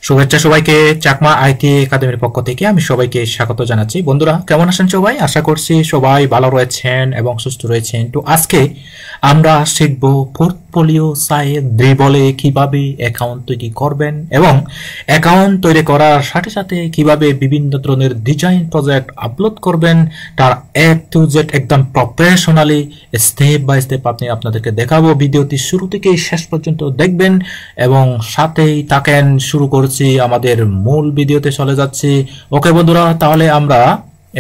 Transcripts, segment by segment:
শুভেচ্ছা সবাইকে। চাকমা আইটি একাডেমির পক্ষ থেকে আমি সবাইকে স্বাগত জানাচ্ছি। বন্ধুরা কেমন আছেন সবাই? আশা করছি সবাই ভালো রয়েছেন এবং সুস্থ রয়েছেন। তো আজকে আমরা শিখব পোর্টফোলিও সাইট ড্রিবলে কিভাবে অ্যাকাউন্ট তৈরি করবেন এবং অ্যাকাউন্ট তৈরি করার সাথে সাথে কিভাবে বিভিন্ন ধরনের ডিজাইন প্রজেক্ট আপলোড করবেন, তার এ টু জেড একদম প্রফেশনালি স্টেপ বাই স্টেপ আমি আপনাদেরকে দেখাবো। ভিডিওটি শুরু থেকে শেষ পর্যন্ত দেখবেন এবং সাথেই থাকেন। শুরু করছি, আমাদের মূল ভিডিওতে চলে যাচ্ছি। ওকে বন্ধুরা, তাহলে আমরা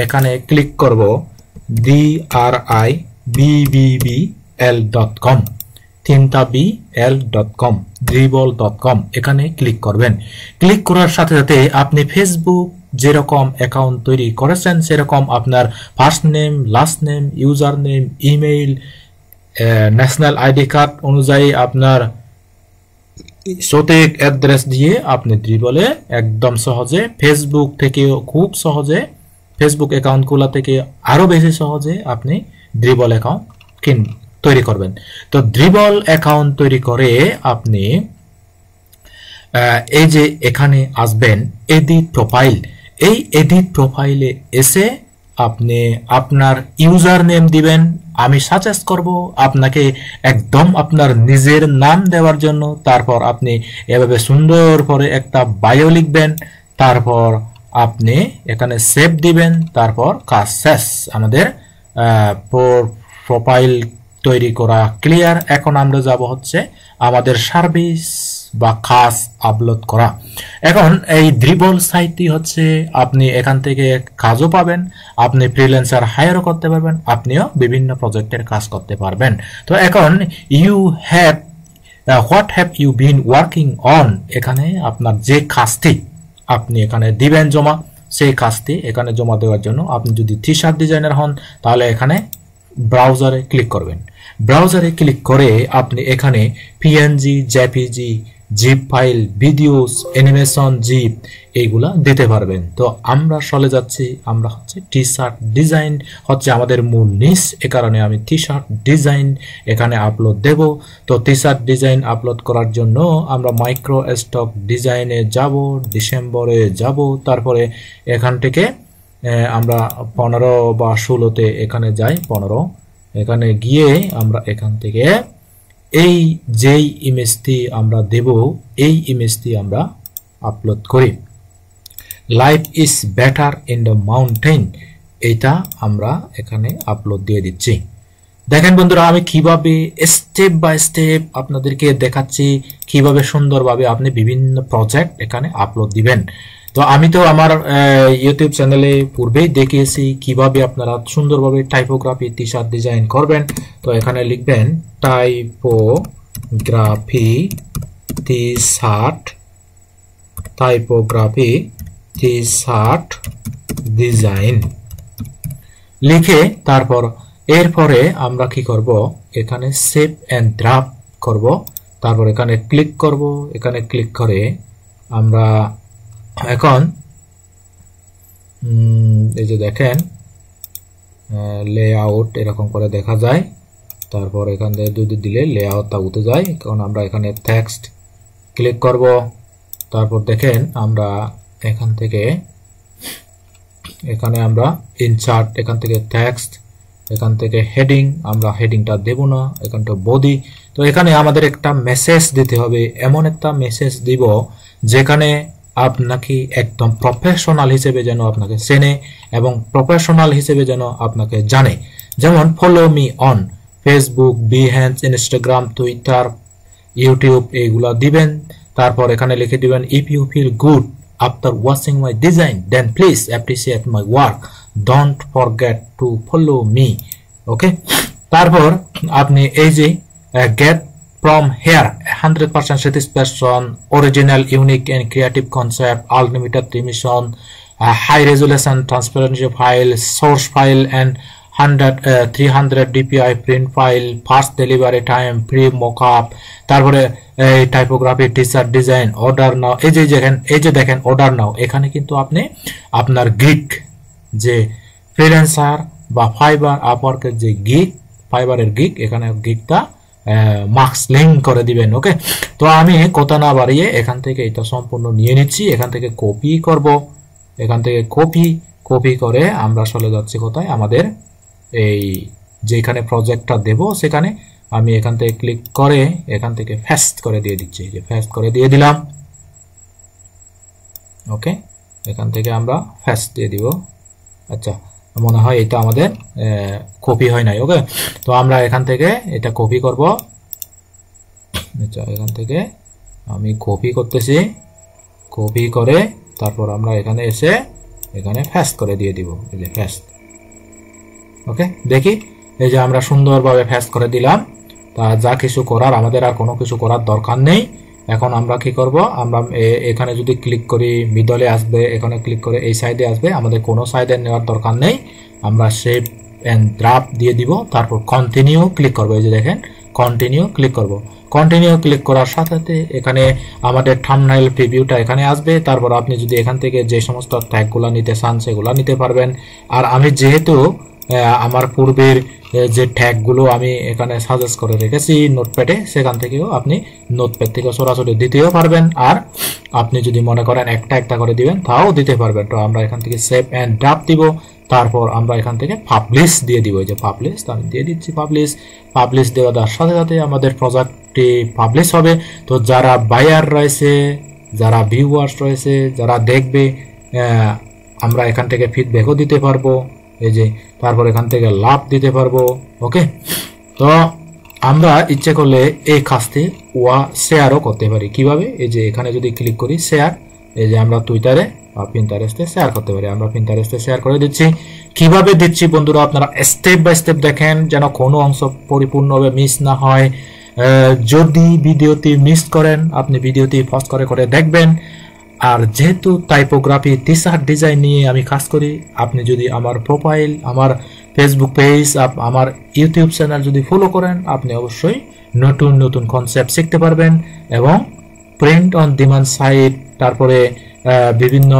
এখানে ক্লিক করব dribbl.com, dribbl.com, dribble.com, এখানে ক্লিক করবেন। ক্লিক করার সাথে সাথে আপনি ফেসবুক যেরকম অ্যাকাউন্ট তৈরি করেছেন সেরকম আপনার first name, last name, user name, email, national ID card অনুযায়ী আপনার সঠিক অ্যাড্রেস দিয়ে আপনি ড্রিবলে একদম সহজে ফেসবুক থেকেও খুব সহজে, ফেসবুক অ্যাকাউন্ট খোলা থেকে আরো বেশি সহজে আপনি ড্রিবল অ্যাকাউন্ট তৈরি করবেন। তো ড্রিবল অ্যাকাউন্ট তৈরি করে আপনি এই যে এখানে আসবেন এডিট প্রোফাইল, এই এডিট প্রোফাইলে এসে আপনি আপনার ইউজার নেম দিবেন। আমি সাজেস্ট করব আপনাকে একদম আপনার নিজের নাম দেওয়ার জন্য। তারপর আপনি এভাবে সুন্দর করে একটা বায়ো লিখবেন, তারপর আপনি এখানে সেভ দিবেন, তারপর কাজ শেষ। আমাদের প্রোফাইল তৈরি করা ক্লিয়ার। এখন আমরা যাব হচ্ছে আমাদের সার্ভিস বা কাজ আপলোড করা। এখন এই ড্রিবল সাইটটি হচ্ছে আপনি এখান থেকে কাজও পাবেন, আপনি ফ্রিল্যান্সার হায়ারও করতে পারবেন, আপনিও বিভিন্ন প্রজেক্টের কাজ করতে পারবেন। তো এখন what have you been working on, এখানে আপনার যে কাজটি আপনি এখানে দিবেন জমা, সেই কাজটি এখানে জমা দেওয়ার জন্য আপনি যদি টি শার্ট ডিজাইনার হন তাহলে এখানে ব্রাউজারে ক্লিক করবেন। ব্রাউজারে ক্লিক করে আপনি এখানে PNG, JPG, zip file, videos, animation, zip এইগুলা দিতে পারবেন। তো আমরা চলে যাচ্ছি, আমরা হচ্ছে টি শার্ট ডিজাইন হচ্ছে আমাদের মূল নিশ, এ কারণে আমি টি শার্ট ডিজাইন এখানে আপলোড দেব। তো টি শার্ট ডিজাইন আপলোড করার জন্য আমরা মাইক্রো স্টক ডিজাইনে যাব, ডিসেম্বরে যাব, তারপরে এখান থেকে আমরা 15 বা 16তে এখানে যাই। 15 এখানে গিয়ে আমরা এখান থেকে এই যেই ইমেজটি আমরা দেব এই ইমেজটি আমরা আপলোড করি। Life is better in the mountain, এটা আমরা এখানে আপলোড দিয়ে দিচ্ছি। দেখেন বন্ধুরা, আমি কিভাবে স্টেপ বাই স্টেপ আপনাদেরকে দেখাচ্ছি কিভাবে সুন্দরভাবে আপনি বিভিন্ন প্রজেক্ট এখানে আপলোড দিবেন। তো আমি তো আমার ইউটিউব চ্যানেলে পূর্বেই দেখিয়েছি কিভাবে আপনারা সুন্দরভাবে টাইপোগ্রাফি টি শার্ট ডিজাইন করবেন। তো এখানে লিখবেন টাইপোগ্রাফি টি শার্ট ডিজাইন লিখে তারপর এরপরে আমরা কি করব, এখানে সেভ এন্ড ড্রাফট করব। তারপর এখানে ক্লিক করব। এখানে ক্লিক করে আমরা এখন এই যে দেখেন লেআউট এরকম করে দেখা যায়। তারপর এখান থেকে যদি দিলে লেআউটটা উঠে যায়। কারণ আমরা এখানে টেক্সট ক্লিক করব। তারপর দেখেন আমরা এখান থেকে এখানে আমরা ইনসার্ট, এখান থেকে টেক্সট, এখান থেকে হেডিং, আমরা হেডিংটা দেব না, এখানটা বডি। তো এখানে আমাদের একটা মেসেজ দিতে হবে, এমন একটা মেসেজ দিব যেখানে আপনাকে একদম প্রফেশনাল হিসেবে যেন আপনাকে চেনে এবং প্রফেশনাল হিসেবে যেন আপনাকে জানে। যেমন follow me on Facebook, Behance, Instagram, Twitter, YouTube এইগুলা দিবেন। তারপর এখানে লিখে দিবেন if you feel good after watching my design then please appreciate my work, don't forget to follow me. Okay, তারপর আপনি এই যে get from here 100% satisfaction, original, unique and creative concept, unlimited remission, high resolution transparency file, source file and 300 dpi print file, fast delivery time, free mockup। তারপরে এই typography T shirt design, order নাও। এই যে দেখেন order নাও, এখানে কিন্তু আপনি আপনার gig যে ফ্রিল্যান্সার বা ফাইবার আপওয়ার্কের যে গিগ, ফাইবারের গিগ, এখানে গিগটা মার্কস লিঙ্ক করে দিবেন। ওকে, তো আমি কথা না বাড়িয়ে এখান থেকে এটা সম্পূর্ণ নিয়ে নিচ্ছি, এখান থেকে কপি করব, এখান থেকে কপি করে আমরা চলে যাচ্ছি কোথায়, আমাদের এই যেখানে প্রজেক্টটা দেব সেখানে আমি এখান থেকে ক্লিক করে এখান থেকে পেস্ট করে দিয়ে দিচ্ছি, যে পেস্ট করে দিয়ে দিলাম। ওকে, এখান থেকে আমরা পেস্ট দিয়ে দিব। আচ্ছা, মনে হয় এটা আমাদের কপি হয় নাই। ওকে, তো আমরা এখান থেকে এটা কপি করব। আচ্ছা, এখান থেকে আমি কপি করতেছি, কপি করে তারপর আমরা এখানে এসে এখানে পেস্ট করে দিয়ে দিব, এই যে পেস্ট। ওকে, দেখি এই যে আমরা সুন্দরভাবে পেস্ট করে দিলাম। তা যা কিছু করার, আমাদের আর কোনো কিছু করার দরকার নেই। এখন আমরা কি করব, আমরা এখানে যদি ক্লিক করি মিডলে আসবে, এখানে ক্লিক করে এই সাইডে আসবে, আমাদের কোনো সাইডে নেওয়ার দরকার নেই। আমরা শেপ এন্ড ড্রাফট দিয়ে দিব, তারপর কন্টিনিউ ক্লিক করব। এই যে দেখেন কন্টিনিউ ক্লিক করব। কন্টিনিউ ক্লিক করার সাথে সাথে এখানে আমাদের থাম্বনেইল প্রিভিউটা এখানে আসবে। তারপর আপনি যদি এখান থেকে যে সমস্ত ট্যাগগুলো নিতে চান সেগুলো নিতে পারবেন। আর আমি যেহেতু আমার পূর্বের যে ট্যাগগুলো আমি এখানে সাজেস্ট করে রেখেছি নোটপ্যাডে, সেখান থেকেও আপনি নোটপ্যাড থেকে সরাসরি দিতেও পারবেন। আর আপনি যদি মনে করেন একটা একটা করে দিবেন তাও দিতে পারবেন। তো আমরা এখান থেকে সেভ এন্ড ড্রাফট দিব, তারপর আমরা এখান থেকে পাবলিশ দিয়ে দিব। এই যে পাবলিশ, আমি দিয়ে দিচ্ছি পাবলিশ দেওয়ার সাথে সাথে আমাদের প্রজেক্টটি পাবলিশ হবে। তো যারা বায়ার রয়েছে, যারা ভিউয়ার্স রয়েছে, যারা দেখবে, আমরা এখান থেকে ফিডব্যাকও দিতে পারবো। এই যে তারপর এখান থেকে লাভ দিতে পারবো। ওকে, তো আমরা ইচ্ছে করলে এই কাজটি শেয়ারও করতে পারি। কিভাবে, এই যে এখানে যদি ক্লিক করি শেয়ার, এই যে আমরা টুইটারে বা পিন্টারেস্টে শেয়ার করতে পারি। আমরা পিন্টারেস্টে শেয়ার করে দিচ্ছি। কিভাবে দিচ্ছি বন্ধুরা, আপনারা স্টেপ বাই স্টেপ দেখেন যেন কোনো অংশ পরিপূর্ণভাবে মিস না হয়। যদি ভিডিওটি মিস করেন আপনি ভিডিওটি পজ করে দেখবেন। আর যেহেতু টাইপোগ্রাফি টি শার্ট ডিজাইন নিয়ে আমি কাজ করি, আপনি যদি আমার প্রোফাইল, আমার ফেসবুক পেজ, আমার ইউটিউব চ্যানেল যদি ফলো করেন, আপনি অবশ্যই নতুন নতুন কনসেপ্ট শিখতে পারবেন। এবং প্রিন্ট অন ডিমান্ড সাইট, তারপরে বিভিন্ন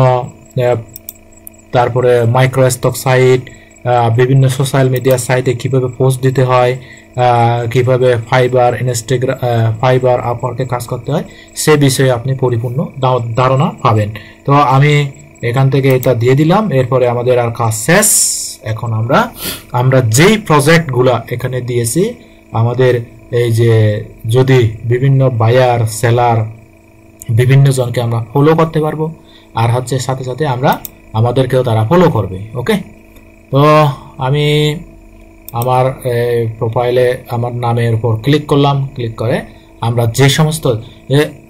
তারপরে মাইক্রো স্টক সাইট, বিভিন্ন সোশ্যাল মিডিয়া সাইটে কিভাবে পোস্ট দিতে হয়, কিভাবে ফাইবার, ইনস্টাগ্রাম, ফাইবার, আপওয়ার্কে কাজ করতে হয়, সে বিষয়ে আপনি পরিপূর্ণ ধারণা পাবেন। তো আমি এখান থেকে এটা দিয়ে দিলাম। এরপরে আমাদের আর কাজ শেষ। এখন আমরা যেই প্রজেক্টগুলা এখানে দিয়েছি, আমাদের এই যে যদি বিভিন্ন বায়ার, সেলার, বিভিন্ন জনকে আমরা ফলো করতে পারবো, আর হচ্ছে সাথে সাথে আমাদেরকেও তারা ফলো করবে। ওকে, তো আমি আমার প্রোফাইলে আমার নামের উপর ক্লিক করলাম। ক্লিক করে আমরা যে সমস্ত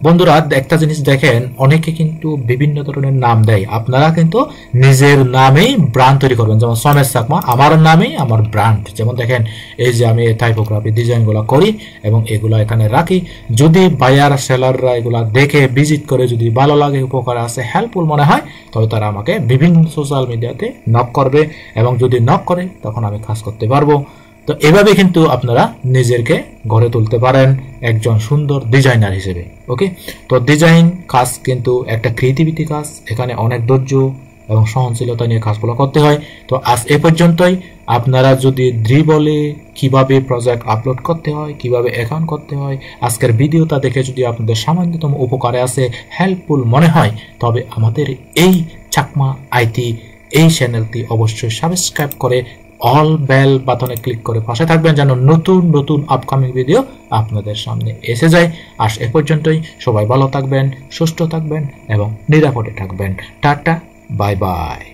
বন্ধুরা একটা জিনিস দেখেন, অনেকে কিন্তু বিভিন্ন ধরনের নাম দেয়। আপনারা কিন্তু নিজের নামেই ব্র্যান্ড তৈরি করবেন। যেমন সমেশ চাকমা, আমার নামেই আমার ব্র্যান্ড। যেমন দেখেন এই যে আমি টাইপোগ্রাফি ডিজাইনগুলো করি এবং এগুলো এখানে রাখি। যদি বায়ার, সেলাররা এগুলা দেখে ভিজিট করে যদি ভালো লাগে, উপকার আছে, হেল্পফুল মনে হয়, তবে তারা আমাকে বিভিন্ন সোশ্যাল মিডিয়াতে নক করবে এবং যদি নক করে তখন আমি কাজ করতে পারবো। তো এভাবে কিন্তু আপনারা নিজেকে গড়ে তুলতে পারেন একজন সুন্দর ডিজাইনার হিসেবে। ওকে, তো ডিজাইন কাজ কিন্তু একটা ক্রিয়েটিভিটি কাজ। এখানে অনেক ধৈর্য এবং সহনশীলতা নিয়ে কাজগুলো করতে হয়। তো আজ এ পর্যন্তই। আপনারা যদি বলে কিভাবে প্রজেক্ট আপলোড করতে হয়, কিভাবে অ্যাকাউন্ট করতে হয়, আজকের ভিডিওটা দেখে যদি আপনাদের সামান্যতম উপকারে আসে, হেল্পফুল মনে হয়, তবে আমাদের এই চাকমা আইটি এই চ্যানেলটি অবশ্যই সাবস্ক্রাইব করে অল বেল বাটনে ক্লিক করে পাশে থাকবেন, যেন নতুন নতুন আপকামিং ভিডিও আপনাদের সামনে এসে যায়। আজ এ পর্যন্তই। সবাই ভালো থাকবেন, সুস্থ থাকবেন এবং নিরাপদে থাকবেন। Tata, bye bye.